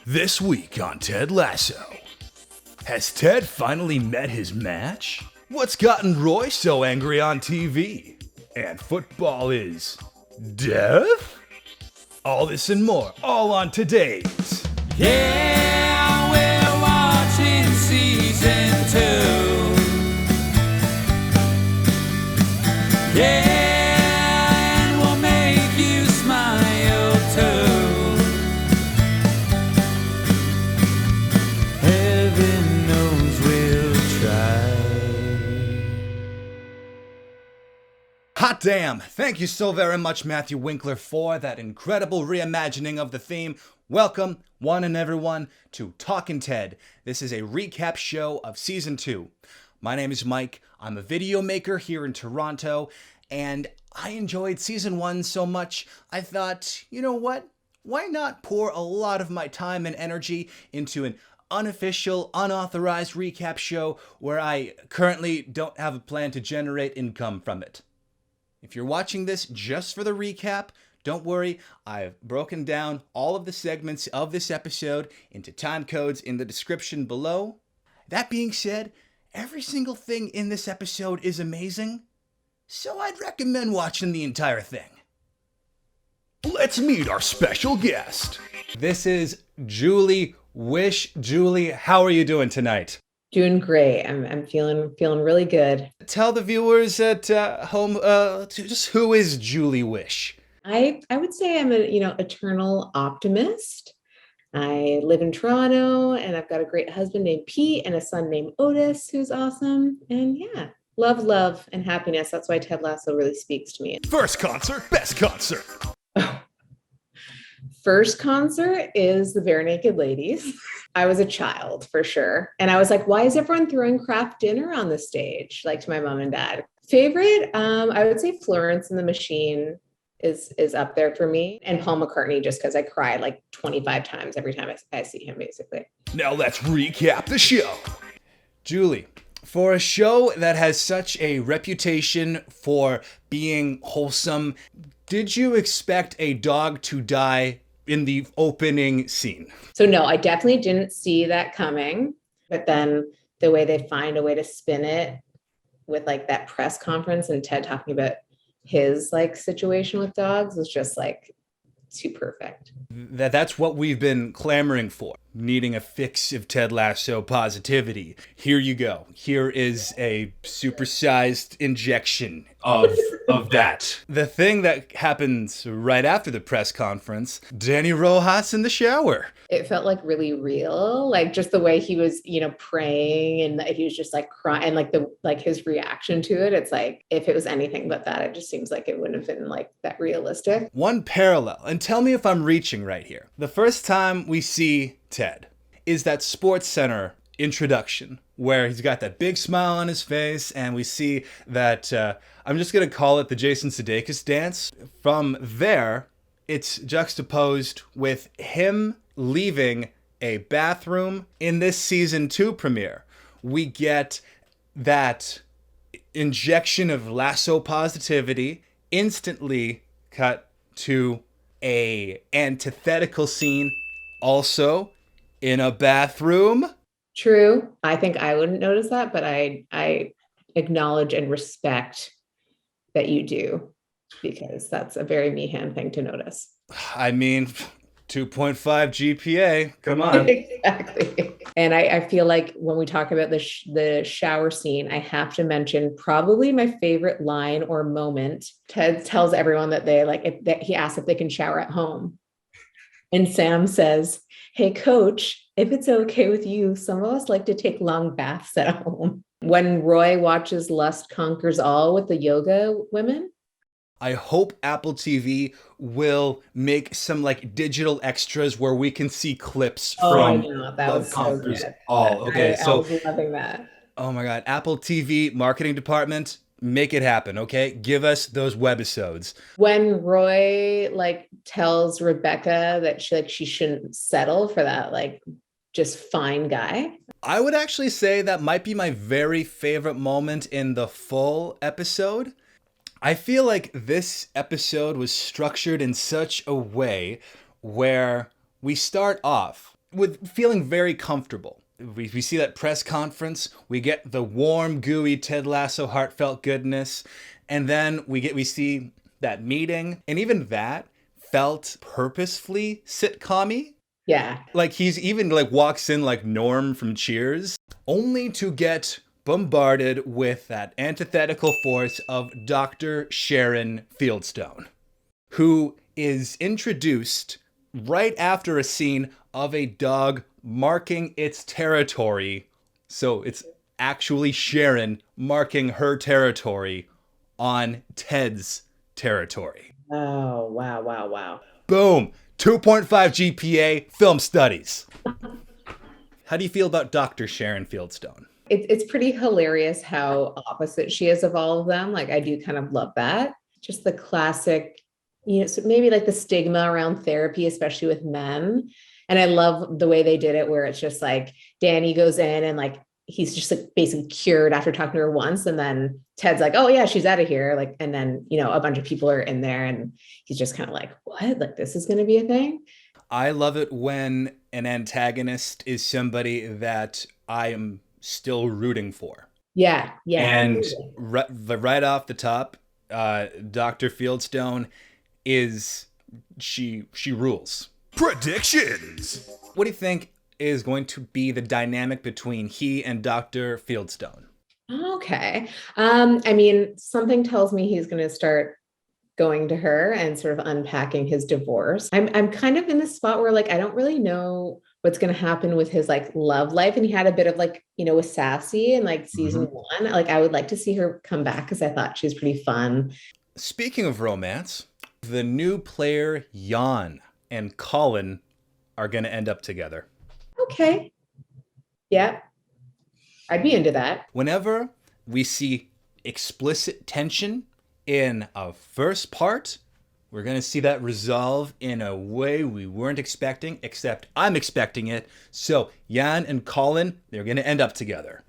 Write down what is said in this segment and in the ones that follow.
This week on Ted Lasso. Has Ted finally met his match? What's gotten Roy so angry on TV? And football is death? All this and more, all on today's. Yeah, we're watching season 2. Yeah, and we'll make you smile too. Heaven knows we'll try. Hot damn! Thank you so very much, Matthew Winkler, for that incredible reimagining of the theme. Welcome, one and everyone, to Talkin Ted. This is a recap show of Season 2. My name is Mike. I'm a video maker here in Toronto, and I enjoyed Season 1 so much, I thought, you know what? Why not pour a lot of my time and energy into an unofficial, unauthorized recap show where I currently don't have a plan to generate income from it? If you're watching this just for the recap, don't worry, I've broken down all of the segments of this episode into time codes in the description below. That being said, every single thing in this episode is amazing, so I'd recommend watching the entire thing. Let's meet our special guest. This is Julie Whish. Julie, how are you doing tonight? Doing great. I'm feeling really good. Tell the viewers at home just who is Julie Whish? I would say I'm a eternal optimist. I live in Toronto and I've got a great husband named Pete and a son named Otis who's awesome. And yeah, love and happiness. That's why Ted Lasso really speaks to me. First concert, best concert. First concert is the Bare Naked Ladies. I was a child for sure. And I was like, why is everyone throwing craft dinner on the stage? Like to my mom and dad. Favorite, I would say Florence and the Machine is up there for me. And Paul McCartney, just because I cried like 25 times every time I see him, basically. Now let's recap the show. Julie, for a show that has such a reputation for being wholesome, did you expect a dog to die in the opening scene? So no, I definitely didn't see that coming. But then the way they find a way to spin it with like that press conference and Ted talking about his like situation with dogs was just like too perfect. That's what we've been clamoring for, needing a fix of Ted Lasso positivity. Here you go. Here is a supersized injection of that. The thing that happens right after the press conference, Danny Rojas in the shower. It felt like really real, like just the way he was, praying and he was just like crying, like his reaction to it. It's like, if it was anything but that, it just seems like it wouldn't have been like that realistic. One parallel, and tell me if I'm reaching right here. The first time we see Ted is that Sports Center introduction where he's got that big smile on his face and we see that, I'm just going to call it the Jason Sudeikis dance. From there, it's juxtaposed with him leaving a bathroom in this season 2 premiere. We get that injection of Lasso positivity, instantly cut to a antithetical scene, also in a bathroom. True. I think I wouldn't notice that, but I acknowledge and respect that you do, because that's a very Meehan thing to notice. I mean, 2.5 GPA. Come on. Exactly. And I feel like when we talk about the shower scene, I have to mention probably my favorite line or moment. Ted tells everyone that he asks if they can shower at home. And Sam says, "Hey, coach, if it's okay with you, some of us like to take long baths at home." When Roy watches Lust Conquers All with the yoga women. I hope Apple TV will make some like digital extras where we can see clips from Love Conquers All. Okay, I was loving that. Oh my God, Apple TV marketing department, make it happen, okay? Give us those webisodes. When Roy tells Rebecca that she shouldn't settle for that just fine guy. I would actually say that might be my very favorite moment in the full episode. I feel like this episode was structured in such a way where we start off with feeling very comfortable. We see that press conference, we get the warm, gooey Ted Lasso heartfelt goodness, and then we see that meeting, and even that felt purposefully sitcom-y. Yeah. Like he's even like walks in like Norm from Cheers, only to get bombarded with that antithetical force of Dr. Sharon Fieldstone, who is introduced right after a scene of a dog marking its territory. So it's actually Sharon marking her territory on Ted's territory. Oh, wow, wow, wow. Boom. 2.5 GPA, film studies. How do you feel about Dr. Sharon Fieldstone? It's pretty hilarious how opposite she is of all of them. Like, I do kind of love that. Just the classic, so maybe like the stigma around therapy, especially with men. And I love the way they did it, where it's just like Danny goes in and like, he's just like basically cured after talking to her once. And then Ted's like, oh yeah, she's out of here. Like, and then, a bunch of people are in there and he's just kind of like, what? Like, this is going to be a thing. I love it when an antagonist is somebody that I am still rooting for. Yeah. Yeah. And right off the top, Dr. Fieldstone she rules. Predictions. What do you think is going to be the dynamic between he and Dr. Fieldstone? Okay. I mean, something tells me he's going to start going to her and sort of unpacking his divorce. I'm kind of in the spot where like, I don't really know what's going to happen with his like love life. And he had a bit of like, with Sassy in like season one. Like, I would like to see her come back because I thought she's pretty fun. Speaking of romance, the new player Jan and Colin are going to end up together. Okay. Yeah. I'd be into that. Whenever we see explicit tension in a first part, we're going to see that resolve in a way we weren't expecting, except I'm expecting it. So Jan and Colin, they're going to end up together.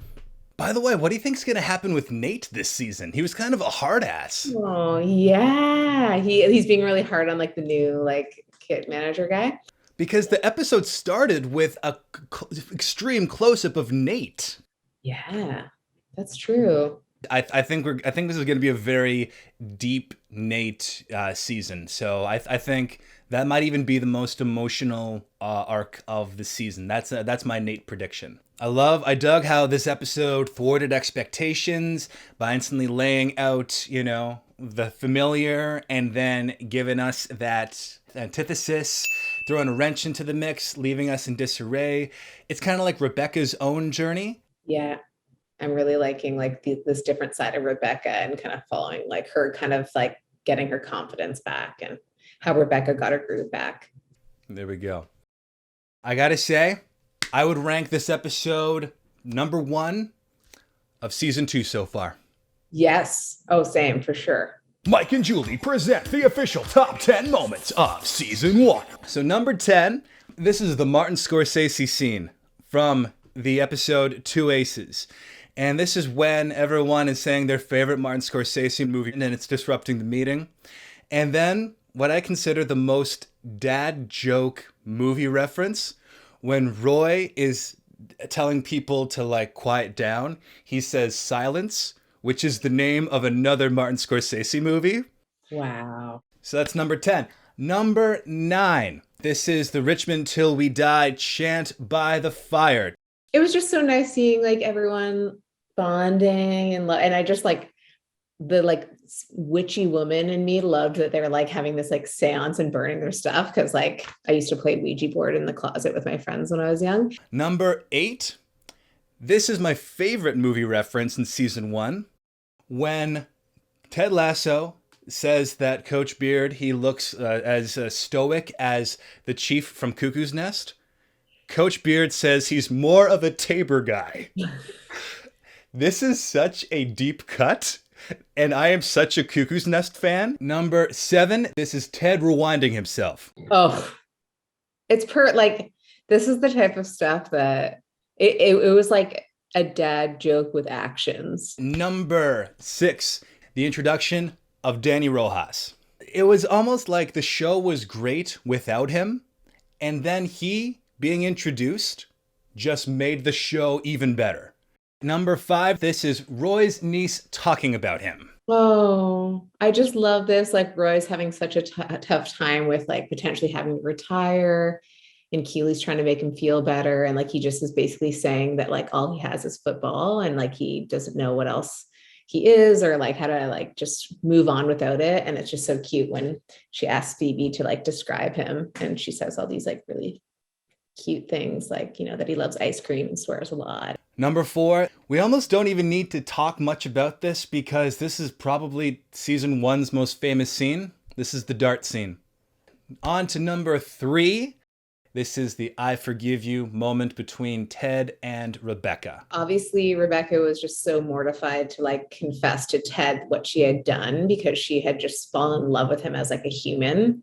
By the way, what do you think's going to happen with Nate this season? He was kind of a hard ass. Oh, yeah. He's being really hard on like the new like kid manager guy. Because the episode started with a extreme close-up of Nate. Yeah, that's true. I think this is going to be a very deep Nate season. So I think that might even be the most emotional arc of the season. That's my Nate prediction. I dug how this episode thwarted expectations by instantly laying out, the familiar and then giving us that antithesis, throwing a wrench into the mix, leaving us in disarray. It's kind of like Rebecca's own journey. Yeah. I'm really liking like this different side of Rebecca and kind of following like her kind of like getting her confidence back and how Rebecca got her groove back. There we go. I got to say, I would rank this episode number 1 of season 2 so far. Yes. Oh, same for sure. Mike and Julie present the official top 10 moments of season 1. So number 10, this is the Martin Scorsese scene from the episode Two Aces. And this is when everyone is saying their favorite Martin Scorsese movie and it's disrupting the meeting. And then what I consider the most dad joke movie reference, when Roy is telling people to like quiet down, he says silence, which is the name of another Martin Scorsese movie. Wow. So that's number 10. Number 9. This is the Richmond Till We Die chant by the fire. It was just so nice seeing like everyone bonding and I just like the like witchy woman in me loved that they were like having this like seance and burning their stuff because like I used to play Ouija board in the closet with my friends when I was young. Number 8. This is my favorite movie reference in season 1. When Ted Lasso says that Coach Beard, he looks as stoic as the chief from Cuckoo's Nest. Coach Beard says he's more of a Tabor guy. This is such a deep cut, and I am such a Cuckoo's Nest fan. Number 7, this is Ted rewinding himself. Oh, it's like, this is the type of stuff that it was like a dad joke with actions. Number 6, the introduction of Danny Rojas. It was almost like the show was great without him, and then he being introduced just made the show even better. Number 5, this is Roy's niece talking about him. Oh, I just love this. Like Roy's having such a tough time with like potentially having to retire, and Keely's trying to make him feel better. And like he just is basically saying that like all he has is football, and like he doesn't know what else he is or like how to like just move on without it. And it's just so cute when she asks Phoebe to like describe him, and she says all these like really cute things like, you know, that he loves ice cream and swears a lot. Number 4, we almost don't even need to talk much about this because this is probably season 1's most famous scene. This is the dart scene. On to number 3. This is the I forgive you moment between Ted and Rebecca. Obviously, Rebecca was just so mortified to like confess to Ted what she had done because she had just fallen in love with him as like a human.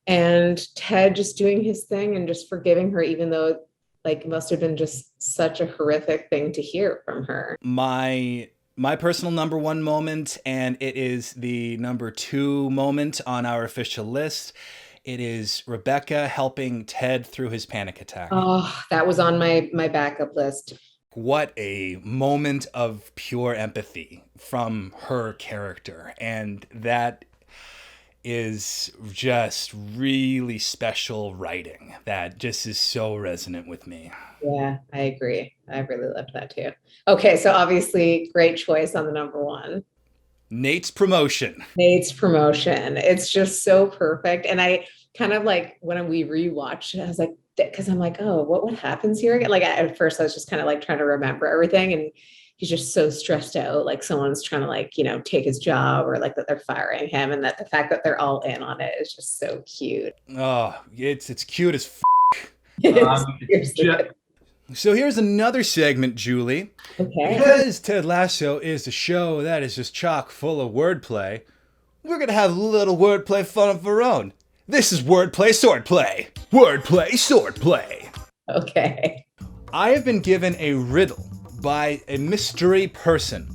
And Ted just doing his thing and just forgiving her, even though like it must have been just such a horrific thing to hear from her. My personal number 1 moment, and it is the number 2 moment on our official list. It is Rebecca helping Ted through his panic attack. Oh, that was on my backup list. What a moment of pure empathy from her character. And that is just really special writing that just is so resonant with me. Yeah, I agree. I really loved that too. Okay, so obviously great choice on the number 1. Nate's promotion. Nate's promotion. It's just so perfect. And I kind of like when we rewatched it, I was like, because I'm like, oh, what happens here again? Like at first I was just kind of like trying to remember everything, and he's just so stressed out. Like someone's trying to like, you know, take his job, or like that they're firing him, and that the fact that they're all in on it is just so cute. Oh, it's cute as Seriously. So here's another segment, Julie. Okay. Because Ted Lasso is a show that is just chock full of wordplay, we're going to have a little wordplay fun of our own. This is Wordplay, Swordplay. Wordplay, Swordplay. Okay. I have been given a riddle by a mystery person,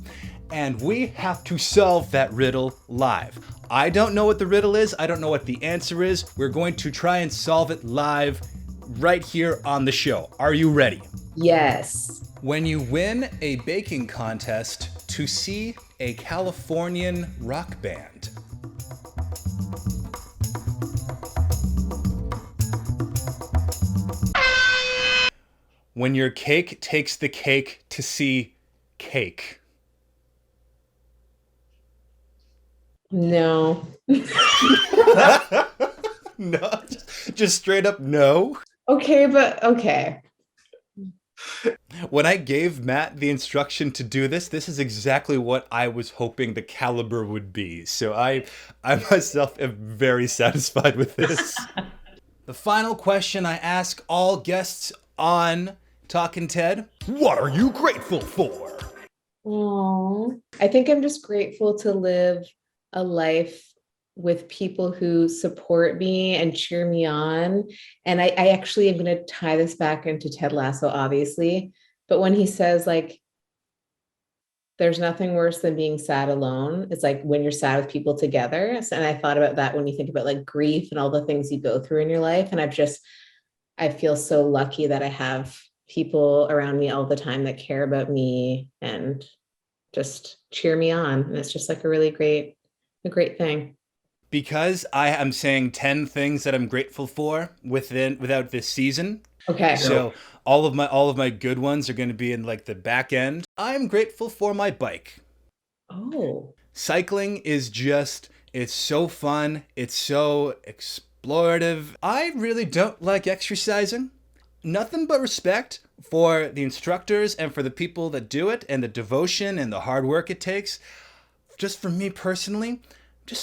and we have to solve that riddle live. I don't know what the riddle is. I don't know what the answer is. We're going to try and solve it live right here on the show. Are you ready? Yes. When you win a baking contest to see a Californian rock band. When your cake takes the cake to see cake. No. No, just straight up no. Okay, but okay. When I gave Matt the instruction to do this, this is exactly what I was hoping the caliber would be. So I myself am very satisfied with this. The final question I ask all guests on Talkin' Ted: what are you grateful for? Oh, I think I'm just grateful to live a life with people who support me and cheer me on. And I actually am going to tie this back into Ted Lasso, obviously. But when he says like, there's nothing worse than being sad alone. It's like when you're sad with people together. And I thought about that when you think about like grief and all the things you go through in your life. And I feel so lucky that I have people around me all the time that care about me and just cheer me on. And it's just like a great thing. Because I am saying 10 things that I'm grateful for without this season. Okay. So all of my good ones are going to be in like the back end. I'm grateful for my bike. Oh. Cycling is it's so fun. It's so explorative. I really don't like exercising. Nothing but respect for the instructors and for the people that do it, and the devotion and the hard work it takes. Just for me personally,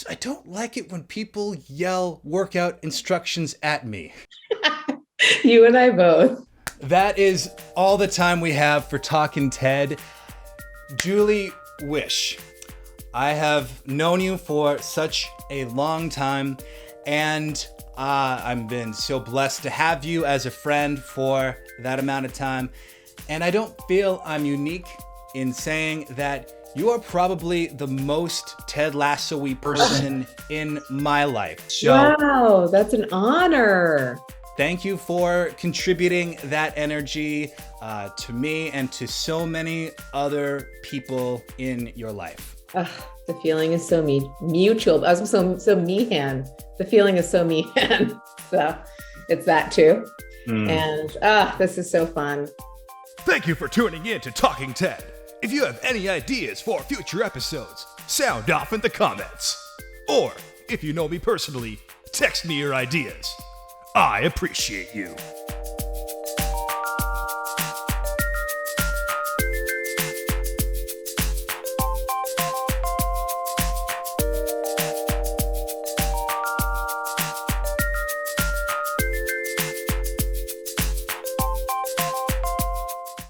I don't like it when people yell workout instructions at me. You and I both. That is all the time we have for Talkin' Ted. Julie Whish, I have known you for such a long time, and I've been so blessed to have you as a friend for that amount of time. And I don't feel I'm unique in saying that you are probably the most Ted Lasso-y person in my life. So, wow, that's an honor. Thank you for contributing that energy to me and to so many other people in your life. The feeling is so mutual. I was so me-han. The feeling is so me-han. So it's that too. And this is so fun. Thank you for tuning in to Talking Ted. If you have any ideas for future episodes, sound off in the comments. Or, if you know me personally, text me your ideas. I appreciate you.